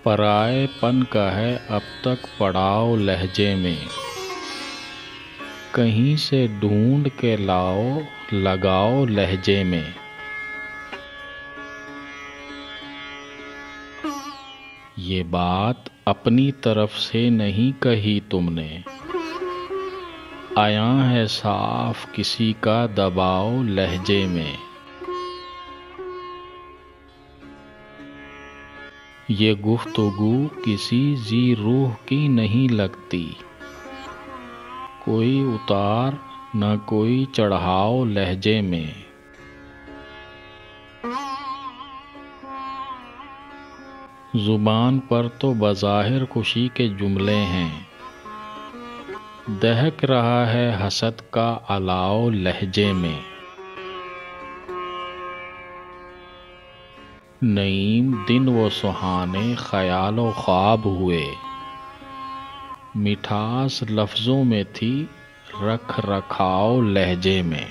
पराएपन का है अब तक पड़ाव लहजे में, कहीं से ढूंढ के लाओ लगाओ लहजे में। ये बात अपनी तरफ से नहीं कही तुमने, आया है साफ किसी का दबाव लहजे में। ये गुफ्तगू किसी जी रूह की नहीं लगती, कोई उतार न कोई चढ़ाव लहजे में। जुबान पर तो बज़ाहिर खुशी के जुमले हैं, दहक रहा है हसद का अलाव लहजे में। नईम दिन वो सुहाने ख्यालो ख्वाब हुए, मिठास लफ्ज़ों में थी रख रखाव लहजे में।